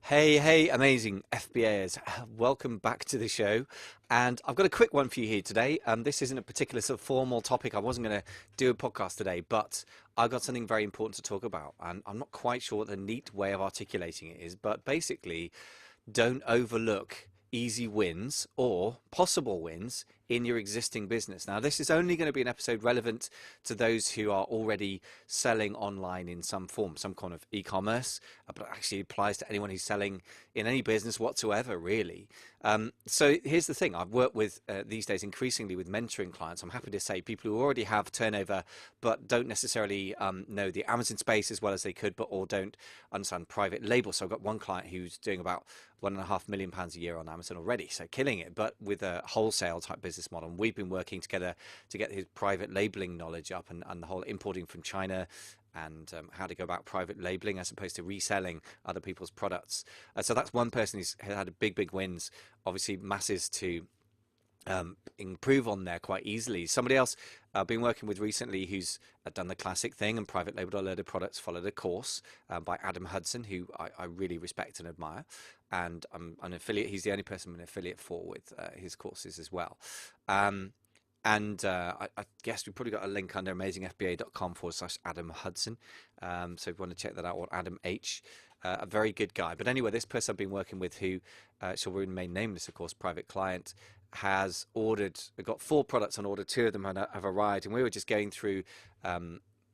Hey, amazing FBAers. Welcome back to the show. And I've got a quick one for you here today. This isn't a particular sort of formal topic. I wasn't going to do a podcast today, but I've got something very important to talk about. And I'm not quite sure what the neat way of articulating it is, but basically, don't overlook easy wins or possible wins in your existing business. Now, this is only going to be an episode relevant to those who are already selling online in some form, some kind of e-commerce, but it actually applies to anyone who's selling in any business whatsoever, really. So here's the thing. I've worked with these days increasingly with mentoring clients. I'm happy to say people who already have turnover but don't necessarily know the Amazon space as well as they could, but or don't understand private label. So I've got one client who's doing about £1.5 million a year on Amazon already, so killing it, but with a wholesale type business model. And we've been working together to get his private labeling knowledge up and the whole importing from China and how to go about private labeling as opposed to reselling other people's products. So that's one person who's had a big wins, obviously masses to improve on there quite easily. Somebody else I've been working with recently who's done the classic thing and private labeled a load of products, followed a course by Adam Hudson, who I really respect and admire. And I'm an affiliate. He's the only person I'm an affiliate for with his courses as well. I guess we've probably got a link under amazingfba.com/Adam Hudson. So if you want to check that out, or Adam H. A very good guy. But anyway, this person I've been working with who shall remain nameless, of course, private client, has got 4 products on order. 2 of them have arrived, and we were just going through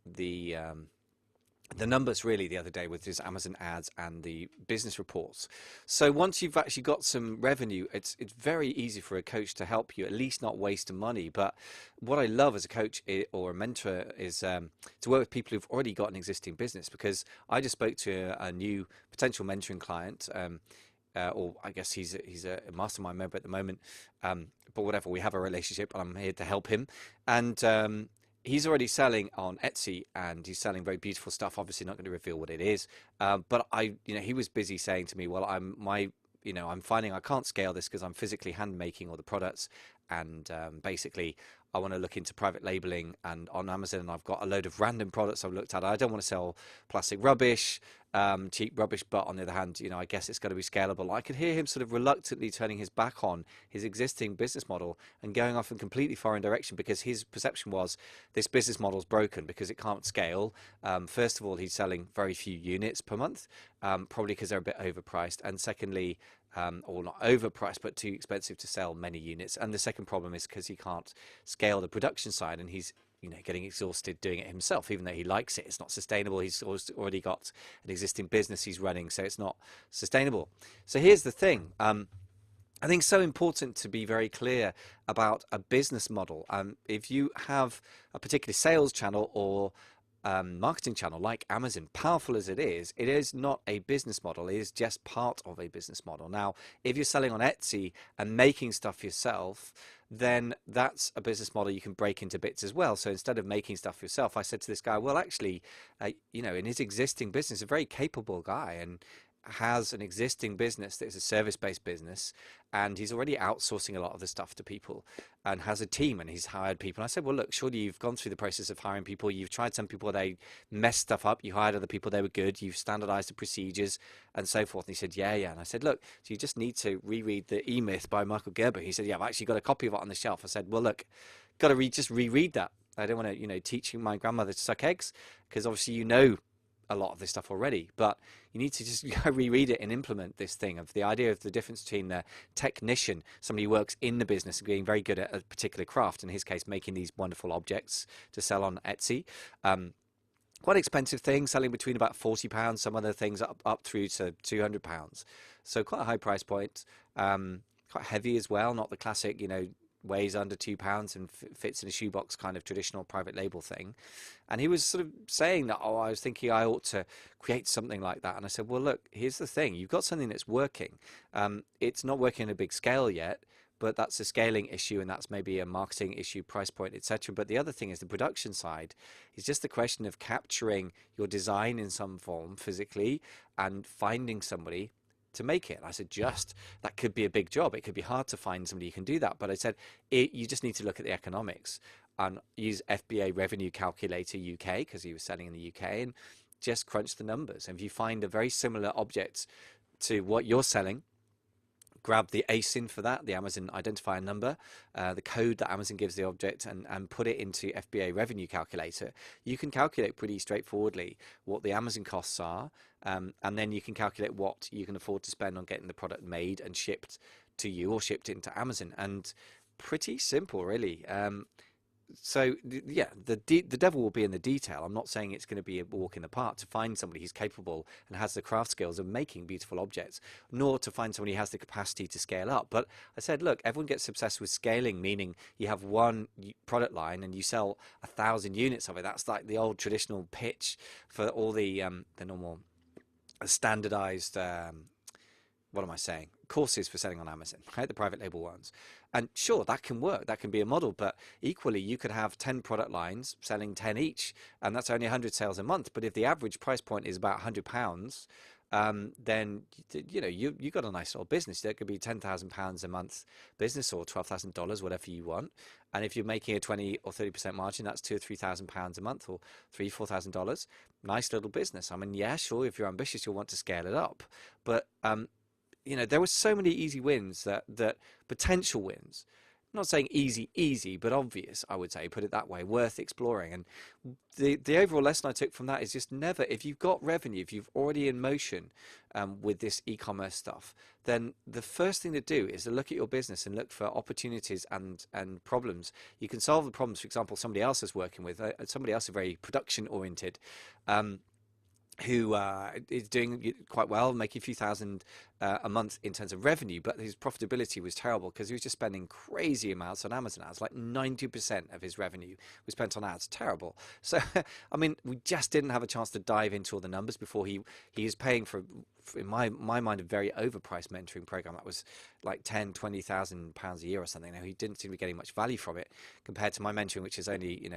the numbers really the other day with his Amazon ads and the business reports. So once you've actually got some revenue, it's very easy for a coach to help you, at least not waste money. But what I love as a coach or a mentor is to work with people who've already got an existing business, because I just spoke to a new potential mentoring client, or I guess he's a mastermind member at the moment, but whatever, we have a relationship and I'm here to help him. And he's already selling on Etsy and he's selling very beautiful stuff. Obviously not going to reveal what it is. But he was busy saying to me, well, I'm finding I can't scale this because I'm physically hand making all the products. And basically I want to look into private labeling, and on Amazon I've got a load of random products I've looked at. I don't want to sell plastic rubbish, cheap rubbish, but on the other hand, I guess it's got to be scalable. I could hear him sort of reluctantly turning his back on his existing business model and going off in completely foreign direction, because his perception was this business model is broken because it can't scale. First of all, he's selling very few units per month, probably because they're a bit overpriced, and secondly, or not overpriced, but too expensive to sell many units. And the second problem is because he can't scale the production side, and he's getting exhausted doing it himself. Even though he likes it, it's not sustainable. He's already got an existing business he's running, so it's not sustainable. So here's the thing. I think it's so important to be very clear about a business model. If you have a particular sales channel or marketing channel like Amazon, powerful as it is not a business model. It is just part of a business model. Now, if you're selling on Etsy and making stuff yourself, then that's a business model you can break into bits as well. So instead of making stuff yourself, I said to this guy, well, actually, in his existing business, a very capable guy, and has an existing business that is a service-based business, and he's already outsourcing a lot of the stuff to people and has a team, and he's hired people. And I said, well, look, surely you've gone through the process of hiring people. You've tried some people, they messed stuff up. You hired other people, they were good. You've standardized the procedures and so forth. And he said, yeah. And I said, look, so you just need to reread the E-Myth by Michael Gerber. He said, yeah, I've actually got a copy of it on the shelf. I said, well, look, got to just reread that. I don't want to, teach my grandmother to suck eggs, because obviously a lot of this stuff already, but you need to just reread it and implement this thing of the idea of the difference between the technician, somebody who works in the business and being very good at a particular craft, in his case making these wonderful objects to sell on Etsy, quite expensive things, selling between about £40, some other things up through to £200, so quite a high price point, quite heavy as well, not the classic weighs under £2 and fits in a shoebox kind of traditional private label thing. And he was sort of saying that, I was thinking I ought to create something like that. And I said, well, look, here's the thing. You've got something that's working. It's not working on a big scale yet, but that's a scaling issue, and that's maybe a marketing issue, price point, etc. But the other thing is the production side is just the question of capturing your design in some form physically and finding somebody to make it. I said, that could be a big job. It could be hard to find somebody who can do that. But I said, you just need to look at the economics and use FBA Revenue Calculator UK, because he was selling in the UK, and just crunch the numbers. And if you find a very similar object to what you're selling, grab the ASIN for that, the Amazon identifier number, the code that Amazon gives the object, and put it into FBA revenue calculator. You can calculate pretty straightforwardly what the Amazon costs are, and then you can calculate what you can afford to spend on getting the product made and shipped to you or shipped into Amazon. And pretty simple, really. So yeah, the devil will be in the detail. I'm not saying it's going to be a walk in the park to find somebody who's capable and has the craft skills of making beautiful objects, nor to find somebody who has the capacity to scale up. But I said, look, everyone gets obsessed with scaling, meaning you have one product line and you sell 1,000 units of it. That's like the old traditional pitch for all the normal standardized what am I saying? Courses for selling on Amazon, right? The private label ones. And sure, that can work. That can be a model. But equally, you could have 10 product lines selling 10 each, and that's only 100 sales a month. But if the average price point is about £100, then you got a nice little business. That could be £10,000 a month business or $12,000, whatever you want. And if you're making a 20 or 30% margin, that's £2,000 or £3,000 a month, or $3,000 or $4,000. Nice little business. I mean, yeah, sure. If you're ambitious, you'll want to scale it up, but there were so many easy wins that potential wins. I'm not saying easy, but obvious, I would say, put it that way, worth exploring. And the overall lesson I took from that is just never, if you've got revenue, if you've already in motion with this e-commerce stuff, then the first thing to do is to look at your business and look for opportunities and problems. You can solve the problems, for example, somebody else is working with, somebody else is very production oriented, who is doing quite well, making a few thousand a month in terms of revenue, but his profitability was terrible because he was just spending crazy amounts on Amazon ads. Like 90% of his revenue was spent on ads. Terrible. So, I mean, we just didn't have a chance to dive into all the numbers before he is paying for in my mind, a very overpriced mentoring program that was like £10,000-20,000 a year or something. Now, he didn't seem to be getting much value from it compared to my mentoring, which is only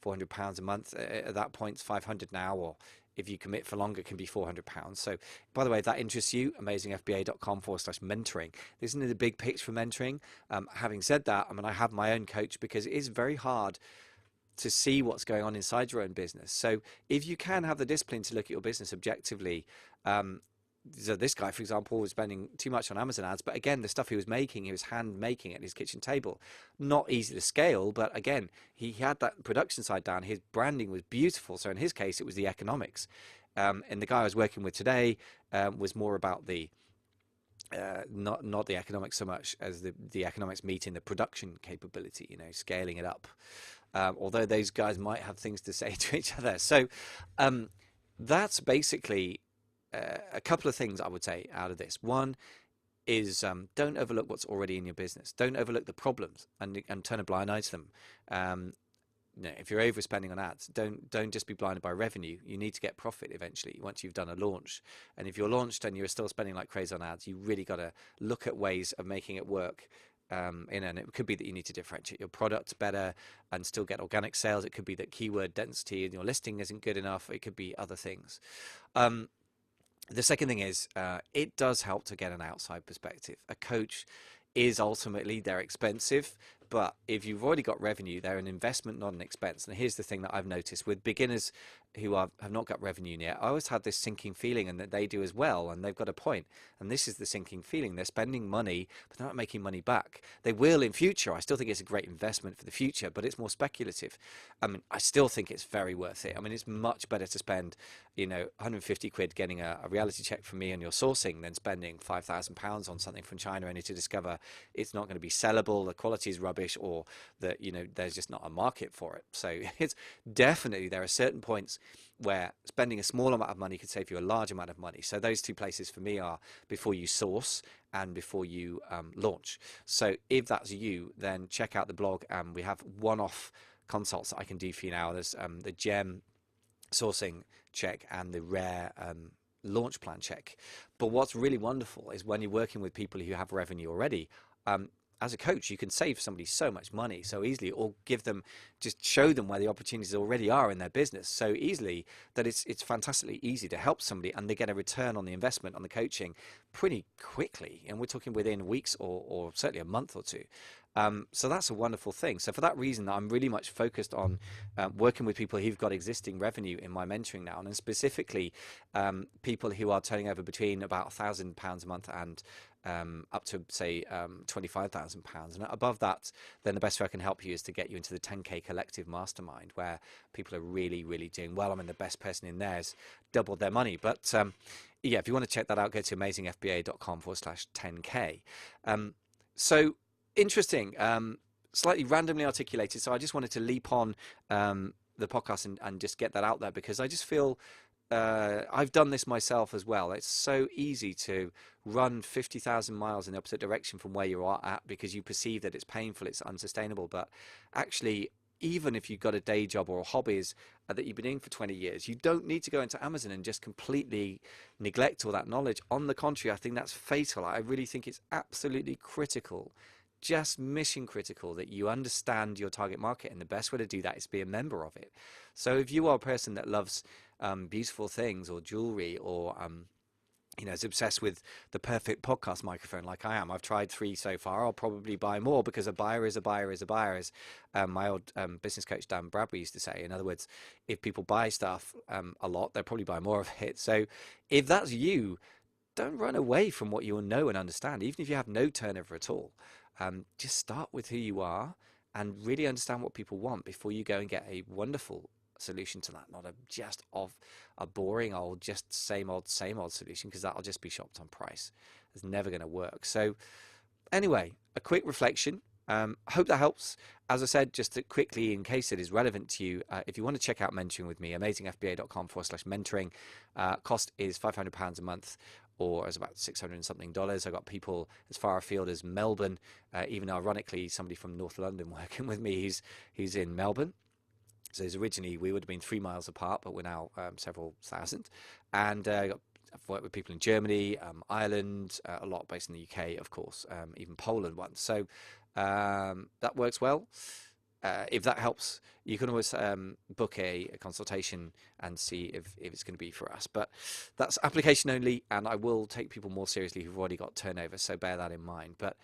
£400 a month. At that point, it's 500 now, or if you commit for longer, it can be £400. So, by the way, if that interests you, amazingfba.com/mentoring. This isn't the big pitch for mentoring. Having said that, I mean, I have my own coach because it is very hard to see what's going on inside your own business. So if you can have the discipline to look at your business objectively, so this guy, for example, was spending too much on Amazon ads, but again, the stuff he was making, he was hand making at his kitchen table. Not easy to scale, but again, he had that production side down. His branding was beautiful. So in his case, it was the economics. And the guy I was working with today was more about the not the economics so much as the economics meeting the production capability, scaling it up. Although those guys might have things to say to each other. So that's basically a couple of things I would say out of this. One is don't overlook what's already in your business. Don't overlook the problems and turn a blind eye to them. If you're overspending on ads, don't just be blinded by revenue. You need to get profit eventually once you've done a launch. And if you're launched and you're still spending like crazy on ads, you really got to look at ways of making it work. And it could be that you need to differentiate your product better and still get organic sales. It could be that keyword density in your listing isn't good enough. It could be other things. The second thing is it does help to get an outside perspective. A coach is ultimately, they're expensive, but if you've already got revenue, they're an investment, not an expense. And here's the thing that I've noticed with beginners who have not got revenue yet. I always had this sinking feeling, and that they do as well, and they've got a point. And this is the sinking feeling. They're spending money, but they're not making money back. They will in future. I still think it's a great investment for the future, but it's more speculative. I mean, I still think it's very worth it. I mean, it's much better to spend, 150 quid getting a reality check from me on your sourcing than spending £5,000 on something from China only to discover it's not going to be sellable, the quality is rubbish, or that, there's just not a market for it. So it's definitely, there are certain points where spending a small amount of money could save you a large amount of money. So those two places for me are before you source and before you launch. So if that's you, then check out the blog. We have one-off consults that I can do for you now. There's the gem sourcing check and the rare launch plan check. But what's really wonderful is when you're working with people who have revenue already, as a coach, you can save somebody so much money so easily, or just show them where the opportunities already are in their business so easily that it's fantastically easy to help somebody, and they get a return on the investment on the coaching pretty quickly. And we're talking within weeks or certainly a month or two. So that's a wonderful thing. So for that reason, I'm really much focused on working with people who've got existing revenue in my mentoring now, and specifically people who are turning over between about £1,000 a month and up to say £25,000. And above that, then the best way I can help you is to get you into the 10K collective mastermind, where people are really, really doing well. I mean, the best person in there has doubled their money. But yeah, if you want to check that out, go to amazingfba.com/10K. So interesting, slightly randomly articulated. So I just wanted to leap on the podcast and just get that out there, because I just feel I've done this myself as well. It's so easy to run 50,000 miles in the opposite direction from where you are at, because you perceive that it's painful, it's unsustainable. But actually, even if you've got a day job or hobbies that you've been doing for 20 years, you don't need to go into Amazon and just completely neglect all that knowledge. On the contrary, I think that's fatal. I really think it's absolutely critical, just mission critical, that you understand your target market, and the best way to do that is be a member of it. So if you are a person that loves beautiful things or jewelry, or is obsessed with the perfect podcast microphone like I am. I've tried 3 so far. I'll probably buy more, because a buyer is a buyer is a buyer, as my old business coach Dan Bradbury used to say. In other words, if people buy stuff a lot, they'll probably buy more of it. So if that's you, don't run away from what you know and understand, even if you have no turnover at all. Just start with who you are and really understand what people want before you go and get a wonderful solution to that, not just a boring old, just same old solution, because that'll just be shopped on price. It's never going to work. So anyway, a quick reflection. Hope that helps. As I said, just to quickly, in case it is relevant to you, if you want to check out mentoring with me, amazingfba.com/mentoring. Cost is £500 a month, or is about $600 and something. I got people as far afield as Melbourne, even ironically, somebody from North London working with me. He's in Melbourne. So originally we would have been 3 miles apart, but we're now several thousand. And I've worked with people in Germany, Ireland, a lot based in the UK, of course, even Poland once. So that works well. If that helps, you can always book a consultation and see if it's going to be for us. But that's application only, and I will take people more seriously who've already got turnover, so bear that in mind. But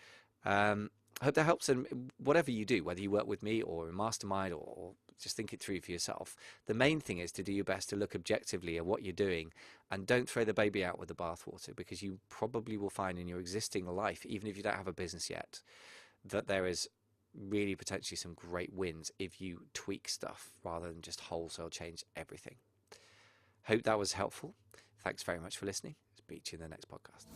I hope that helps. And whatever you do, whether you work with me or a mastermind, or just think it through for yourself, the main thing is to do your best to look objectively at what you're doing, and don't throw the baby out with the bathwater, because you probably will find in your existing life, even if you don't have a business yet, that there is really potentially some great wins if you tweak stuff rather than just wholesale change everything. Hope that was helpful. Thanks very much for listening. Speak to you in the next podcast.